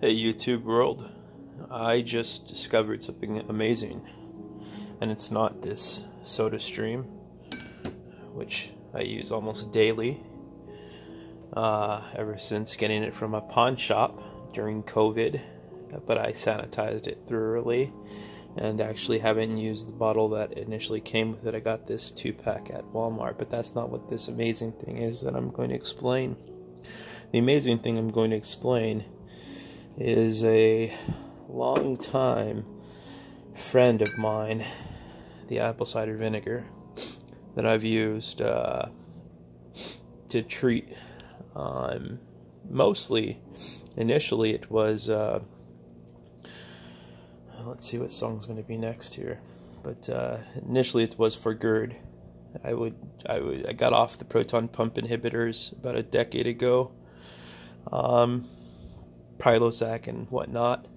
Hey YouTube world, I just discovered something amazing, and it's not this SodaStream, which I use almost daily, ever since getting it from a pawn shop during COVID, but I sanitized it thoroughly and actually haven't used the bottle that initially came with it. I got this 2-pack at Walmart, but that's not what this amazing thing is that I'm going to explain. The amazing thing I'm going to explain is a long-time friend of mine, the apple cider vinegar that I've used to treat. Mostly, initially it was, let's see what song's going to be next here, but initially it was for GERD. I got off the proton pump inhibitors about a decade ago. Prilosec and whatnot,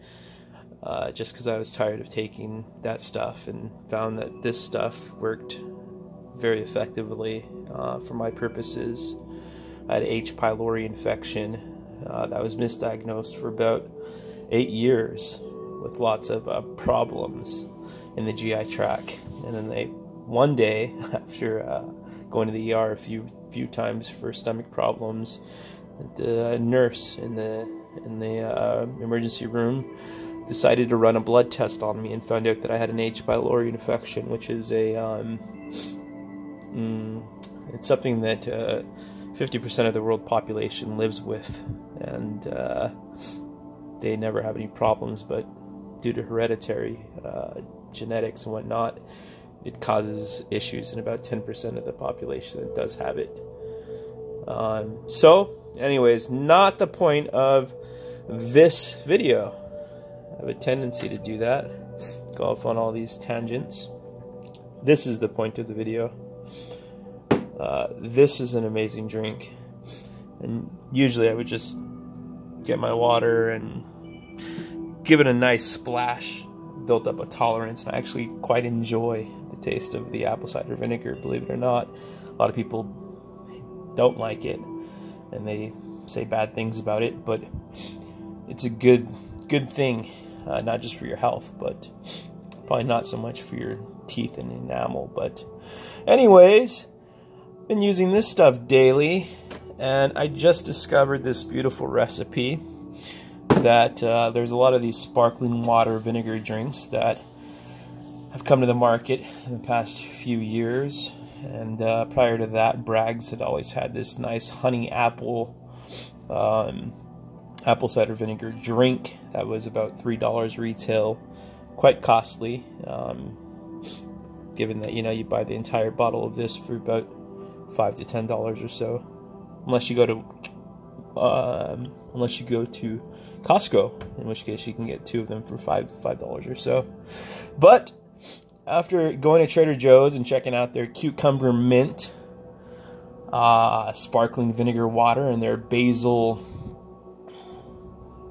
just because I was tired of taking that stuff and found that this stuff worked very effectively for my purposes. I had H. pylori infection that was misdiagnosed for about 8 years with lots of problems in the GI tract, and then one day after going to the ER a few times for stomach problems, the nurse in the emergency room decided to run a blood test on me and found out that I had an H. pylori infection, which is it's something that 50% of the world population lives with, and they never have any problems, but due to hereditary genetics and whatnot, it causes issues in about 10% of the population that does have it. So anyways, not the point of this video. I have a tendency to do that, go off on all these tangents. This is the point of the video. This is an amazing drink, and usually I would just get my water and give it a nice splash, build up a tolerance, and I actually quite enjoy the taste of the apple cider vinegar, believe it or not. A lot of people don't like it and they say bad things about it, but it's a good thing, not just for your health, but probably not so much for your teeth and enamel. But anyways, been using this stuff daily, and I just discovered this beautiful recipe that there's a lot of these sparkling water vinegar drinks that have come to the market in the past few years. And prior to that, Bragg's had always had this nice honey apple cider vinegar drink that was about $3 retail, quite costly, given that you buy the entire bottle of this for about $5 to $10 or so, unless you go to Costco, in which case you can get 2 of them for $5 or so. But after going to Trader Joe's and checking out their cucumber mint sparkling vinegar water and their basil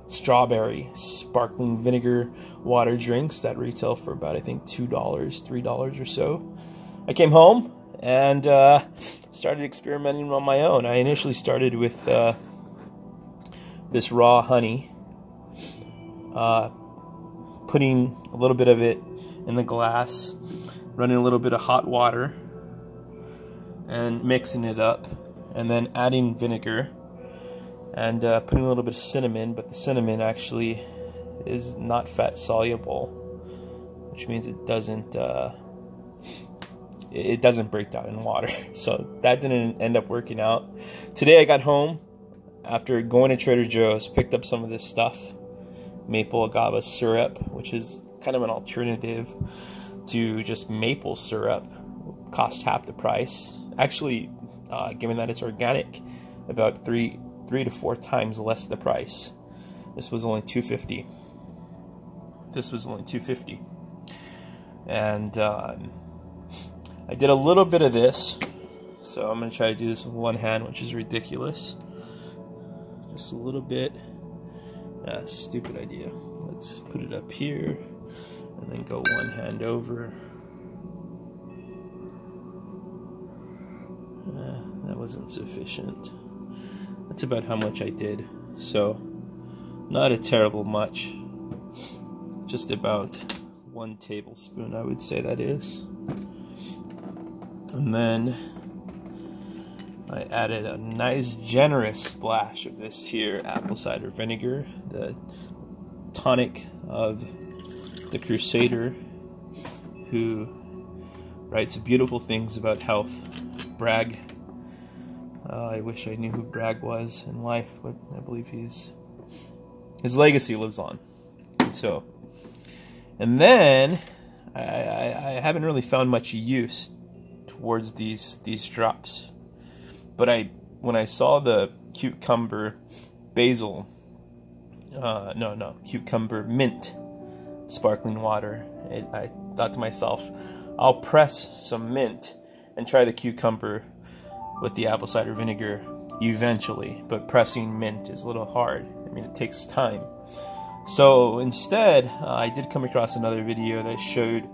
strawberry sparkling vinegar water drinks that retail for about, I think, $2, $3 or so, I came home and started experimenting on my own. I initially started with this raw honey, putting a little bit of it in the glass, running a little bit of hot water and mixing it up, and then adding vinegar and putting a little bit of cinnamon, but the cinnamon actually is not fat soluble, which means it doesn't break down in water. So that didn't end up working out. Today I got home after going to Trader Joe's, picked up some of this stuff, maple agave syrup, which is kind of an alternative to just maple syrup, cost half the price. Actually, given that it's organic, about 3 to 4 times less the price. This was only $2.50. And I did a little bit of this, so I'm going to try to do this with one hand, which is ridiculous. Just a little bit. Stupid idea. Let's put it up here and then go one hand over. That wasn't sufficient. That's about how much I did. So Not a terrible much. Just about 1 tablespoon, I would say that is. And then I added a nice generous splash of this here apple cider vinegar, the tonic of the Crusader, who writes beautiful things about health. Bragg. I wish I knew who Bragg was in life, but I believe his legacy lives on. So, and then I haven't really found much use towards these drops, but when I saw the cucumber basil, cucumber mint sparkling water, I thought to myself, I'll press some mint and try the cucumber with the apple cider vinegar eventually, but pressing mint is a little hard. I mean, it takes time. So instead, I did come across another video that showed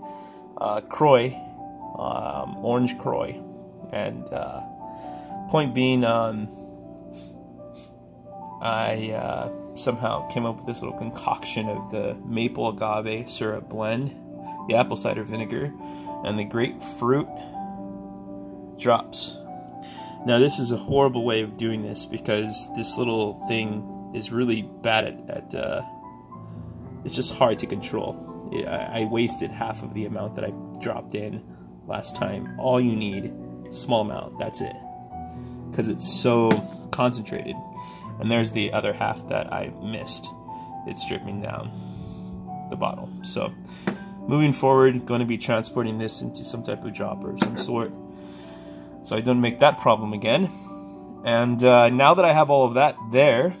Croix, orange Croix, and point being, I somehow came up with this little concoction of the maple agave syrup blend, the apple cider vinegar, and the grapefruit drops. Now this is a horrible way of doing this because this little thing is really bad at it's just hard to control. I wasted half of the amount that I dropped in last time. All you need, small amount, that's it. Because it's so concentrated. And there's the other half that I missed. It's dripping down the bottle. So moving forward, going to be transporting this into some type of dropper of some sort, so I don't make that problem again. And now that I have all of that there,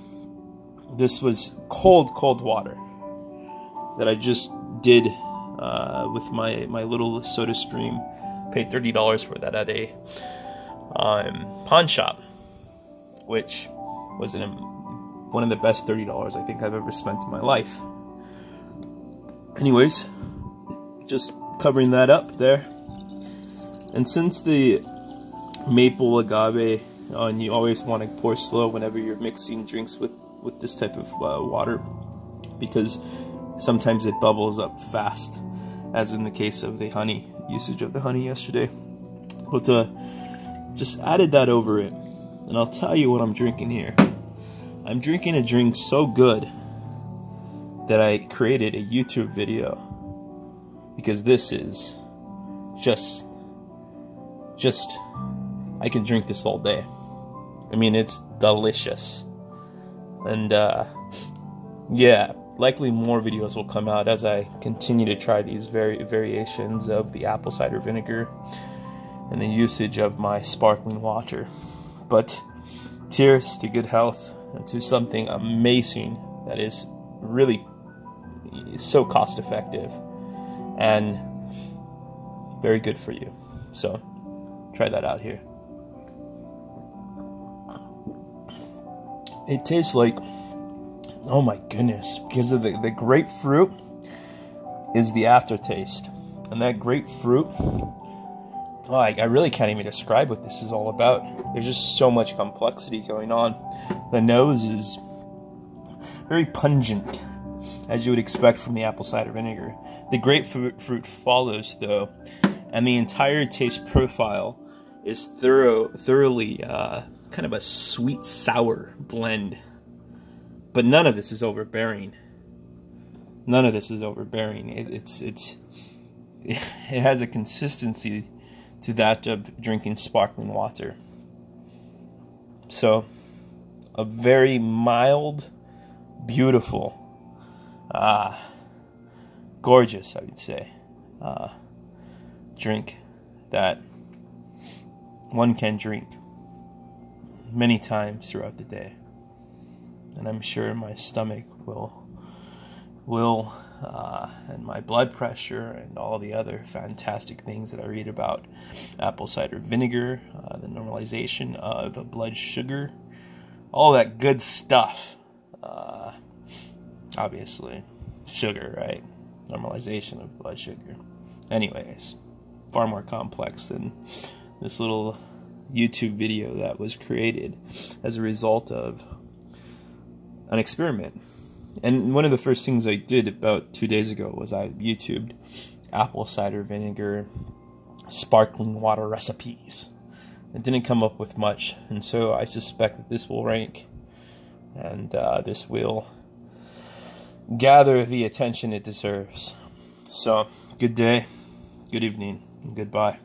this was cold water that I just did with my little soda stream. Paid $30 for that at a pawn shop, which was one of the best $30 I think I've ever spent in my life. Anyways, just covering that up there. And since the maple agave, and you always want to pour slow whenever you're mixing drinks with this type of water, because sometimes it bubbles up fast, as in the case of the honey, usage of the honey yesterday. But just added that over it, and I'll tell you what I'm drinking here. I'm drinking a drink so good that I created a YouTube video, because this is just I can drink this all day. I mean, it's delicious. And yeah, likely more videos will come out as I continue to try these variations of the apple cider vinegar and the usage of my sparkling water. But cheers to good health and to something amazing that is really so cost effective and very good for you. So try that out here. It tastes like, oh my goodness, because of the grapefruit is the aftertaste. And that grapefruit, oh, I really can't even describe what this is all about. There's just so much complexity going on. The nose is very pungent, as you would expect from the apple cider vinegar. The grapefruit follows, though, and the entire taste profile is thoroughly kind of a sweet-sour blend. But none of this is overbearing. None of this is overbearing. It has a consistency to that of drinking sparkling water. So, a very mild, beautiful, gorgeous, I would say, drink that one can drink many times throughout the day. And I'm sure my stomach will and my blood pressure and all the other fantastic things that I read about apple cider vinegar, the normalization of blood sugar, all that good stuff. Obviously, sugar, right? Normalization of blood sugar. Anyways, far more complex than this little YouTube video that was created as a result of an experiment And one of the first things I did about 2 days ago was I YouTubed apple cider vinegar sparkling water recipes. It didn't come up with much, and so I suspect that this will rank, and this will gather the attention it deserves. So, good day, good evening, and goodbye.